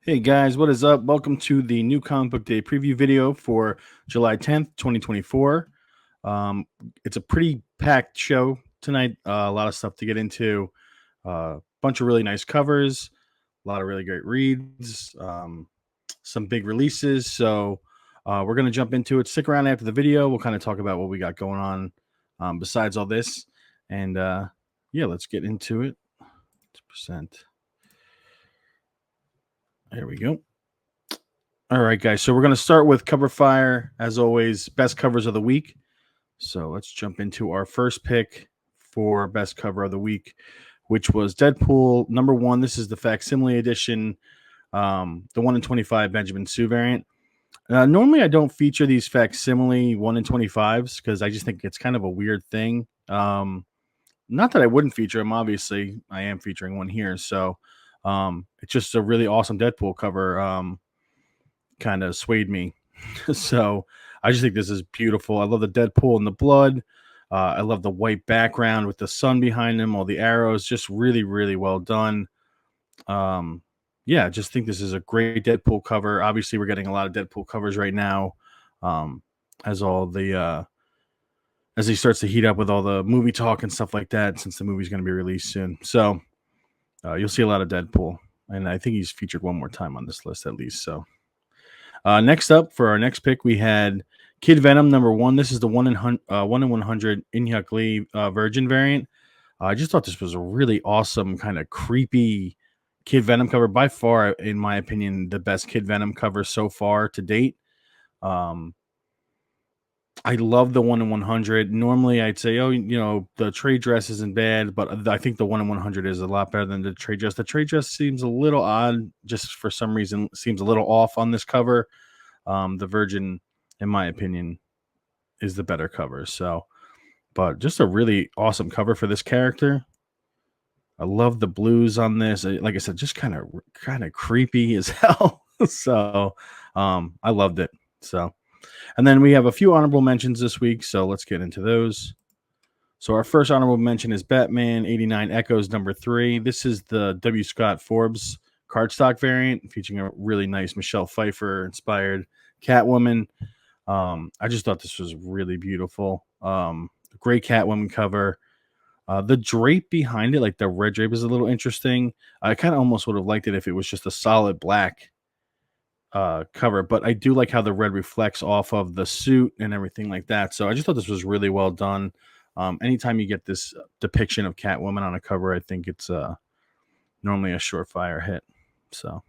Hey guys, what is up? Welcome to the new comic book day preview video for July 10th, 2024. Um, it's a pretty packed show tonight. A lot of stuff to get into. A bunch of really nice covers, a lot of really great reads, some big releases. So we're going to jump into it. Stick around after the video. We'll kind of talk about what we got going on besides all this. And yeah, let's get into it. Percent. There we go. All right, guys. So we're going to start with cover fire, as always, best covers of the week. So let's jump into our first pick for best cover of the week, which was Deadpool #1. This is the facsimile edition, the 1 in 25 Benjamin Sue variant. Normally, I don't feature these facsimile 1 in 25s because I just think it's kind of a weird thing. Not that I wouldn't feature them. Obviously, I am featuring one here. So it's just a really awesome Deadpool cover. Kind of swayed me. So I just think this is beautiful. I love the Deadpool and the blood. I love the white background with the sun behind him, all the arrows, just really, really well done. Yeah, I just think this is a great Deadpool cover. Obviously, we're getting a lot of Deadpool covers right now, as all the as he starts to heat up with all the movie talk and stuff like that, since the movie's going to be released soon. So you'll see a lot of Deadpool, and I think he's featured one more time on this list at least. So. Next up for our next pick, we had Kid Venom #1. This is the 1 in 100 Inhyuk Lee Virgin variant. I just thought this was a really awesome, kind of creepy Kid Venom cover. By far, in my opinion, the best Kid Venom cover so far to date. I love the 1 in 100. Normally, I'd say, the trade dress isn't bad, but I think the 1 in 100 is a lot better than the trade dress. The trade dress seems a little odd, just for some reason, seems a little off on this cover. The Virgin, in my opinion, is the better cover. So, but just a really awesome cover for this character. I love the blues on this. Like I said, just kind of creepy as hell. So, I loved it. So. And then we have a few honorable mentions this week, so let's get into those. So our first honorable mention is Batman 89 Echoes #3. This is the W. Scott Forbes cardstock variant, featuring a really nice Michelle Pfeiffer inspired Catwoman. I just thought this was really beautiful. Great Catwoman cover. The drape behind it, like the red drape, is a little interesting. I kind of almost would have liked it if it was just a solid black cover, but I do like how the red reflects off of the suit and everything like that. So I just thought this was really well done. Anytime you get this depiction of Catwoman on a cover, I think it's normally a surefire hit. So,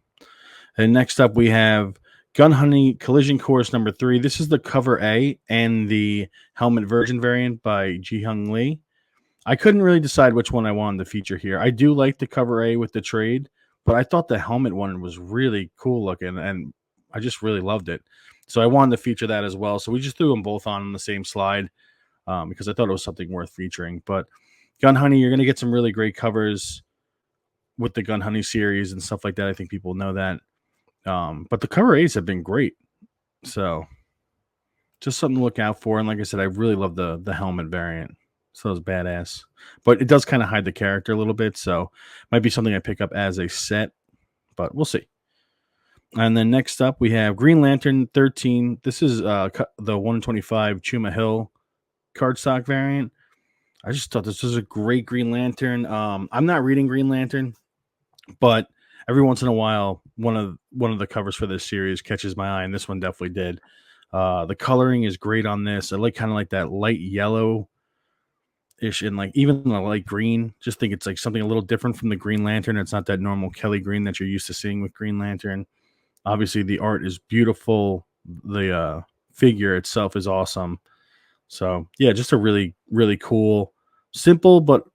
and next up we have Gun Honey Collision Course #3. This is the cover A and the Helmet Version variant by Ji-Hung Lee. I couldn't really decide which one I wanted to feature here. I do like the cover A with the trade, but I thought the helmet one was really cool looking, and I just really loved it. So I wanted to feature that as well. So we just threw them both on the same slide because I thought it was something worth featuring. But Gun Honey, you're going to get some really great covers with the Gun Honey series and stuff like that. I think people know that. But the cover A's have been great. So just something to look out for. And like I said, I really love the helmet variant. So it's badass, but it does kind of hide the character a little bit. So might be something I pick up as a set, but we'll see. And then next up we have Green Lantern 13. This is the 125 Chuma Hill cardstock variant. I just thought this was a great Green Lantern. I'm not reading Green Lantern, but every once in a while, one of the covers for this series catches my eye, and this one definitely did. The coloring is great on this. I like kind of like that light yellow ish and like even the light green. Just think it's like something a little different from the Green Lantern. It's not that normal Kelly green that you're used to seeing with Green Lantern. Obviously the art is beautiful. The figure itself is awesome. So yeah, just a really, really cool, simple but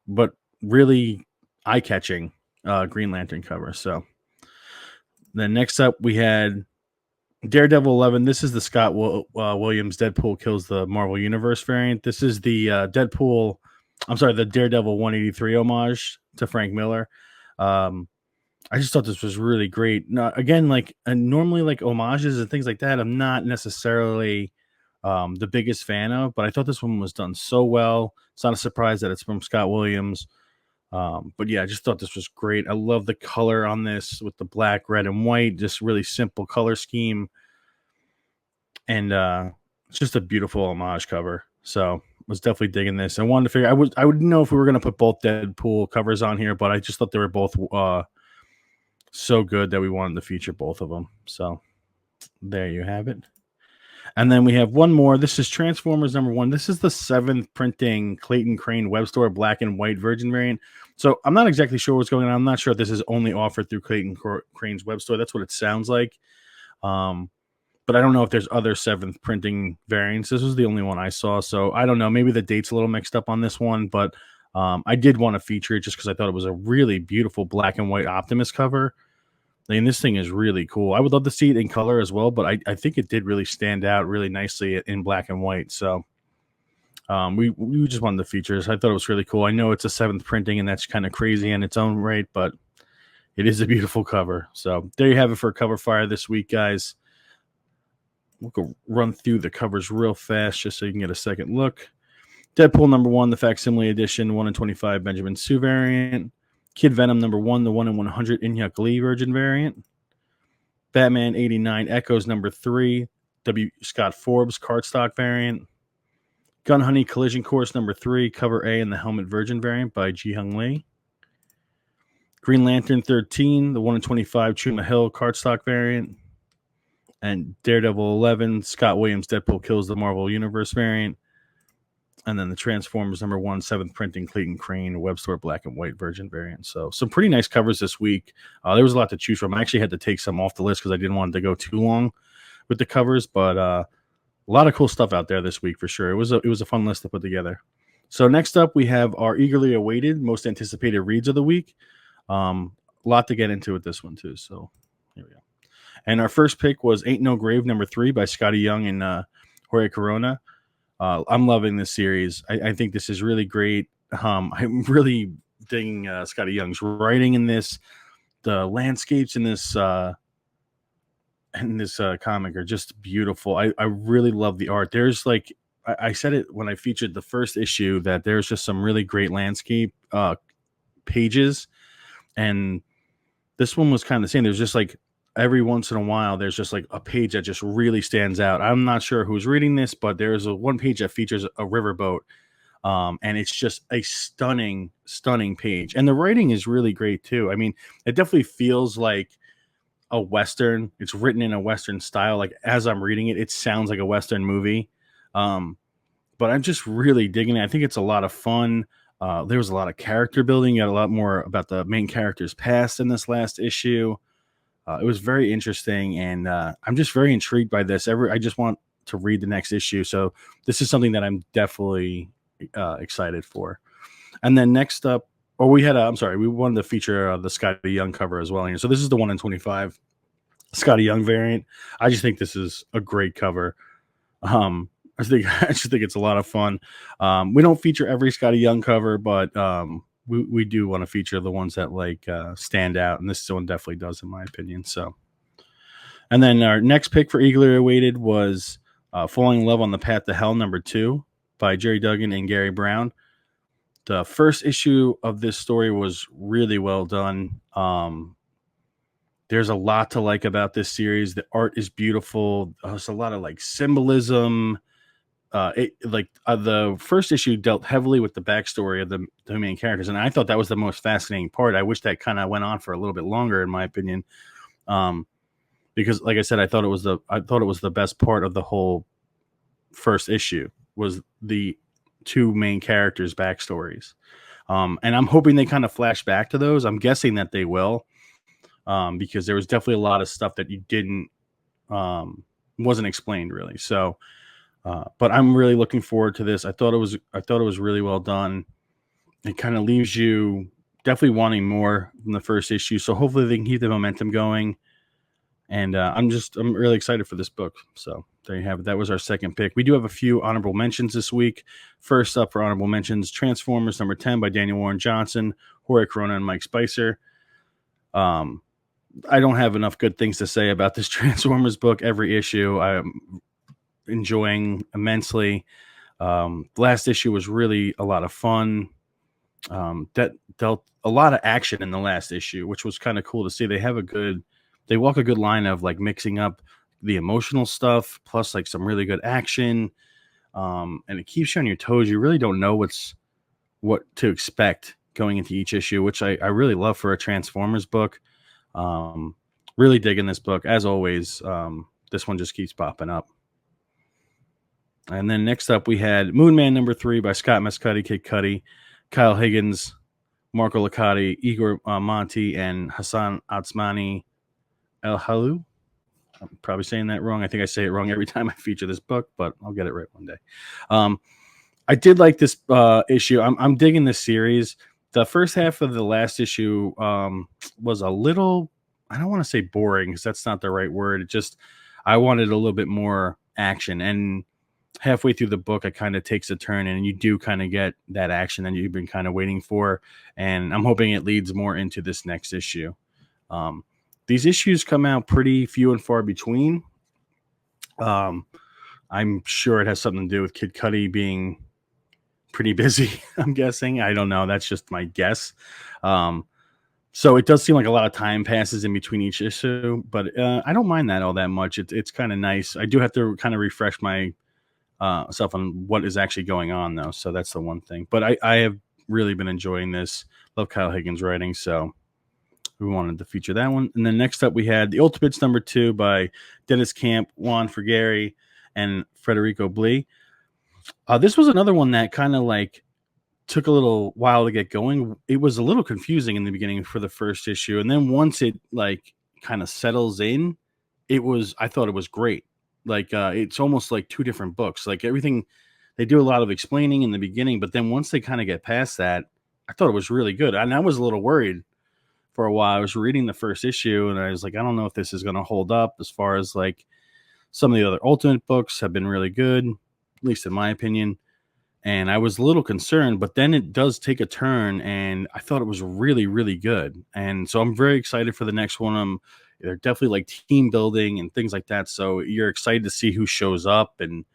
really eye-catching Green Lantern cover. So then next up we had Daredevil 11. This is the Scott Williams Deadpool Kills the Marvel Universe variant. This is the the Daredevil 183 homage to Frank Miller. I just thought this was really great. Now, again, normally like homages and things like that, I'm not necessarily the biggest fan of, but I thought this one was done so well. It's not a surprise that it's from Scott Williams. But yeah, I just thought this was great. I love the color on this with the black, red, and white. Just really simple color scheme, and it's just a beautiful homage cover. So was definitely digging this. I wanted to figure I would know if we were gonna put both Deadpool covers on here, but I just thought they were both so good that we wanted to feature both of them. So there you have it. And then we have one more. This is Transformers #1. This is the 7th printing Clayton Crane web store black and white Virgin variant. So I'm not exactly sure what's going on. I'm not sure if this is only offered through Clayton Crane's web store. That's what it sounds like. But I don't know if there's other 7th printing variants. This was the only one I saw. So I don't know. Maybe the date's a little mixed up on this one, but I did want to feature it just because I thought it was a really beautiful black and white Optimus cover. I mean, this thing is really cool. I would love to see it in color as well, but I think it did really stand out really nicely in black and white. So we just wanted the features. I thought it was really cool. I know it's a 7th printing, and that's kind of crazy in its own right, but it is a beautiful cover. So there you have it for Cover Fire this week, guys. We'll go run through the covers real fast just so you can get a second look. Deadpool #1, the facsimile edition, 1 in 25 Benjamin Sue variant. Kid Venom #1, the 1 in 100 Inyuk Lee Virgin variant. Batman 89 Echoes #3, W. Scott Forbes cardstock variant. Gun Honey Collision Course #3, cover A in the Helmet Virgin variant by Ji Hung Lee. Green Lantern 13, the 1 in 25 Chuma Hill cardstock variant. And Daredevil 11, Scott Williams Deadpool Kills the Marvel Universe variant. And then the Transformers #1, 7th printing Clayton Crane web store black and white Virgin variant. So some pretty nice covers this week. There was a lot to choose from. I actually had to take some off the list because I didn't want it to go too long with the covers, but a lot of cool stuff out there this week for sure. It was a fun list to put together. So next up, we have our eagerly awaited, most anticipated reads of the week. A lot to get into with this one too. So here we go. And our first pick was Ain't No Grave #3 by Scotty Young and Jorge Corona. I'm loving this series. I think this is really great. I'm really digging Scotty Young's writing in this. The landscapes in this comic are just beautiful. I really love the art. There's like I said it when I featured the first issue that there's just some really great landscape pages, and this one was kind of the same. There's just like every once in a while, there's just like a page that just really stands out. I'm not sure who's reading this, but there's one page that features a riverboat. And it's just a stunning, stunning page. And the writing is really great too. I mean, it definitely feels like a Western. It's written in a Western style. Like as I'm reading it, it sounds like a Western movie. But I'm just really digging it. I think it's a lot of fun. There was a lot of character building. You got a lot more about the main character's past in this last issue. It was very interesting, and I'm just very intrigued by this. I just want to read the next issue, so this is something that I'm definitely excited for. And then next up, we wanted to feature the Scotty Young cover as well here. So this is the 1 in 25 Scotty Young variant. I just think this is a great cover. I just think it's a lot of fun. We don't feature every Scotty Young cover, but we do want to feature the ones that like stand out, and this one definitely does, in my opinion. So, and then our next pick for eagerly awaited was Falling in Love on the Path to Hell #2 by Jerry Duggan and Gary Brown. The first issue of this story was really well done. There's a lot to like about this series. The art is beautiful. There's a lot of like symbolism. The first issue dealt heavily with the backstory of the main characters, and I thought that was the most fascinating part. I wish that kind of went on for a little bit longer, in my opinion, because, like I said, I thought it was the best part of the whole first issue was the two main characters' backstories, and I'm hoping they kind of flash back to those. I'm guessing that they will, because there was definitely a lot of stuff that you didn't wasn't explained really. So. But I'm really looking forward to this. I thought it was really well done. It kind of leaves you definitely wanting more from the first issue. So hopefully they can keep the momentum going. And I'm really excited for this book. So there you have it. That was our second pick. We do have a few honorable mentions this week. First up for honorable mentions, Transformers #10 by Daniel Warren Johnson, Jorge Corona, and Mike Spicer. I don't have enough good things to say about this Transformers book. Every issue I'm enjoying immensely. Last issue was really a lot of fun. that dealt a lot of action in the last issue, which was kind of cool to see. They walk a good line of like mixing up the emotional stuff plus like some really good action. And it keeps you on your toes. You really don't know what to expect going into each issue, which I really love for a Transformers book. Um, really digging this book as always. This one just keeps popping up. And then next up, we had Moon Man #3 by Scott Mescudi, Kid Cudi, Kyle Higgins, Marco Licati, Igor Monti, and Hassan Atsmani El Halu. I'm probably saying that wrong. I think I say it wrong every time I feature this book, but I'll get it right one day. I did like this issue. I'm digging this series. The first half of the last issue was a little, I don't want to say boring because that's not the right word. It just, I wanted a little bit more action. And halfway through the book, it kind of takes a turn and you do kind of get that action that you've been kind of waiting for. And I'm hoping it leads more into this next issue. These issues come out pretty few and far between. I'm sure it has something to do with Kid Cudi being pretty busy. I'm guessing. I don't know. That's just my guess. So it does seem like a lot of time passes in between each issue, but I don't mind that all that much. It's kind of nice. I do have to kind of refresh my self on what is actually going on though. So that's the one thing, but I have really been enjoying this. Love Kyle Higgins writing. So we wanted to feature that one. And then next up we had The Ultimates #2 by Dennis Camp, Juan Frigeri, and Federico Blee. This was another one that kind of like took a little while to get going. It was a little confusing in the beginning for the first issue. And then once it like kind of settles in, I thought it was great. Like it's almost like two different books. Like everything, they do a lot of explaining in the beginning, but then once they kind of get past that, I thought it was really good. And I was a little worried for a while. I was reading the first issue and I was like, I don't know if this is going to hold up as far as like some of the other Ultimate books have been really good, at least in my opinion. And I was a little concerned, but then it does take a turn and I thought it was really, really good. And so I'm very excited for the next one. They're definitely like team building and things like that. So you're excited to see who shows up and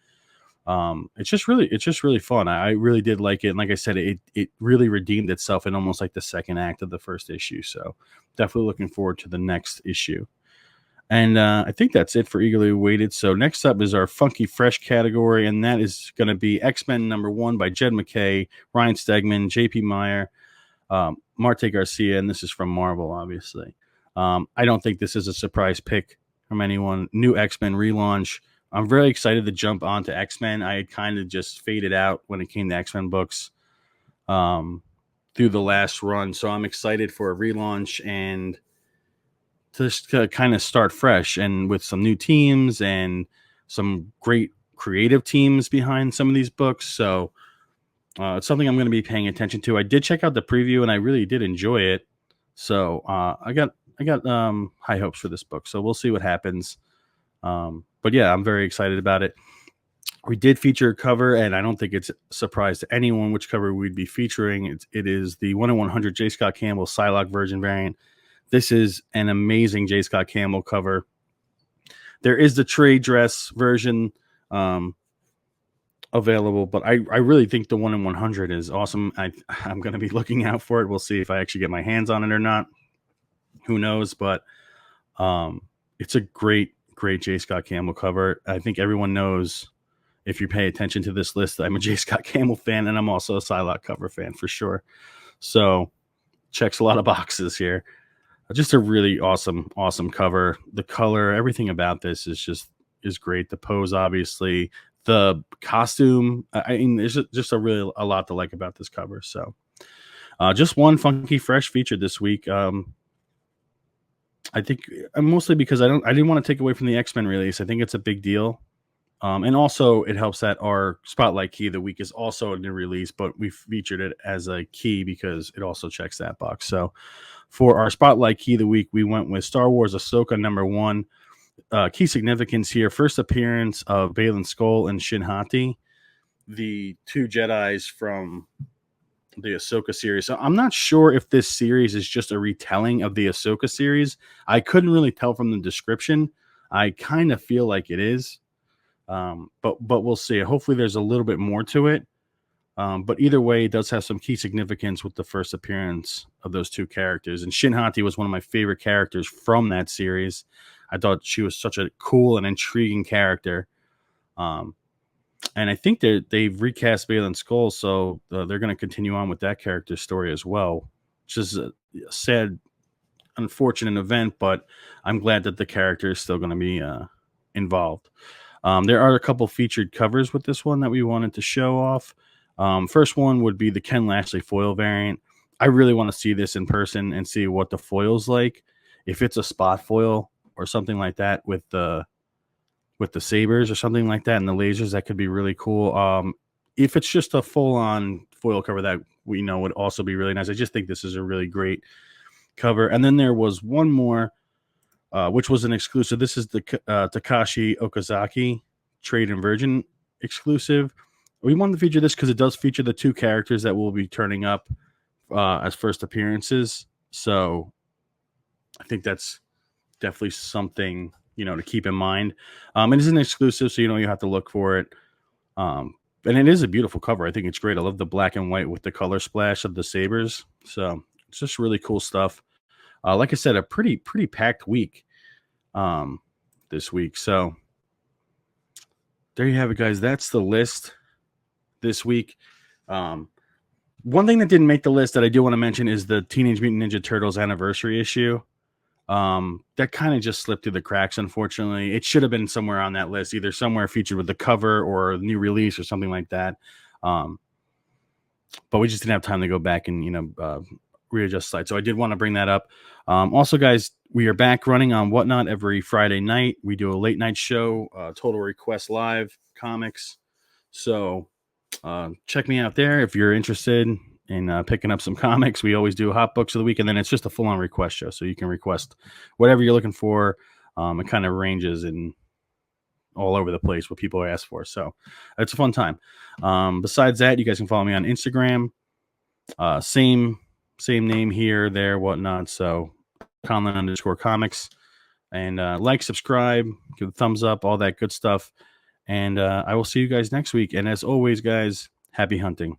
it's just really fun. I really did like it. And like I said, it really redeemed itself in almost like the second act of the first issue. So definitely looking forward to the next issue. And I think that's it for Eagerly Awaited. So next up is our Funky Fresh category, and that is going to be X-Men #1 by Jed MacKay, Ryan Stegman, J.P. Meyer, Marte Garcia, and this is from Marvel, obviously. I don't think this is a surprise pick from anyone. New X-Men relaunch. I'm very excited to jump onto X-Men. I had kind of just faded out when it came to X-Men books through the last run. So I'm excited for a relaunch and just to kind of start fresh and with some new teams and some great creative teams behind some of these books. So it's something I'm going to be paying attention to. I did check out the preview and I really did enjoy it. So I got high hopes for this book. So we'll see what happens. But yeah, I'm very excited about it. We did feature a cover, and I don't think it's a surprise to anyone which cover we'd be featuring. It is the 1/100 J. Scott Campbell Psylocke Virgin variant. This is an amazing J. Scott Campbell cover. There is the trade dress version available, but I really think the 1/100 is awesome. I'm going to be looking out for it. We'll see if I actually get my hands on it or not. Who knows? But it's a great J. Scott Campbell cover. I think everyone knows, if you pay attention to this list, I'm a J. Scott Campbell fan, and I'm also a Psylocke cover fan for sure. So checks a lot of boxes here. Just a really awesome cover. The color, everything about this is great. The pose, obviously, the costume. I mean, there's just a lot to like about this cover. So, just one Funky Fresh featured this week. I think mostly because I didn't want to take away from the X-Men release. I think it's a big deal. And also it helps that our Spotlight Key of the week is also a new release, but we featured it as a key because it also checks that box. So for our Spotlight Key of the week, we went with Star Wars Ahsoka #1. Key significance here: first appearance of Baylan Skoll and Shin Hati, the two Jedis from the Ahsoka series. So I'm not sure if this series is just a retelling of the Ahsoka series. I couldn't really tell from the description. I kind of feel like it is. But we'll see. Hopefully there's a little bit more to it. But either way, it does have some key significance with the first appearance of those two characters. And Shin Hati was one of my favorite characters from that series. I thought she was such a cool and intriguing character. And I think they've recast Balin Skull, so they're going to continue on with that character's story as well, which is a sad, unfortunate event, but I'm glad that the character is still going to be involved. There are a couple featured covers with this one that we wanted to show off. First one would be the Ken Lashley foil variant. I really want to see this in person and see what the foil's like. If it's a spot foil or something like that with the sabers or something like that and the lasers, that could be really cool. If it's just a full-on foil cover, that we know would also be really nice. I just think this is a really great cover. And then there was one more, which was an exclusive. This is the Takashi Okazaki Trade and Virgin exclusive. We wanted to feature this because it does feature the two characters that will be turning up as first appearances. So I think that's definitely something, to keep in mind. It is an exclusive, so you have to look for it. And it is a beautiful cover. I think it's great. I love the black and white with the color splash of the sabers. So it's just really cool stuff. Like I said, a pretty packed week this week. So there you have it, guys. That's the list this week. One thing that didn't make the list that I do want to mention is the Teenage Mutant Ninja Turtles anniversary issue. That kind of just slipped through the cracks, unfortunately. It should have been somewhere on that list, either somewhere featured with the cover or a new release or something like that. But we just didn't have time to go back and, readjust the site. So I did want to bring that up. Also, guys, we are back running on Whatnot every Friday night. We do a late night show, Total Request Live comics. So check me out there if you're interested in picking up some comics. We always do hot books of the week, and then it's just a full-on request show, so you can request whatever you're looking for. It kind of ranges in all over the place what people ask for, so it's a fun time. Besides that, you guys can follow me on Instagram. Same name here, there, whatnot. So Conlon_comics, and like, subscribe, give a thumbs up, all that good stuff. And I will see you guys next week. And as always, guys, happy hunting.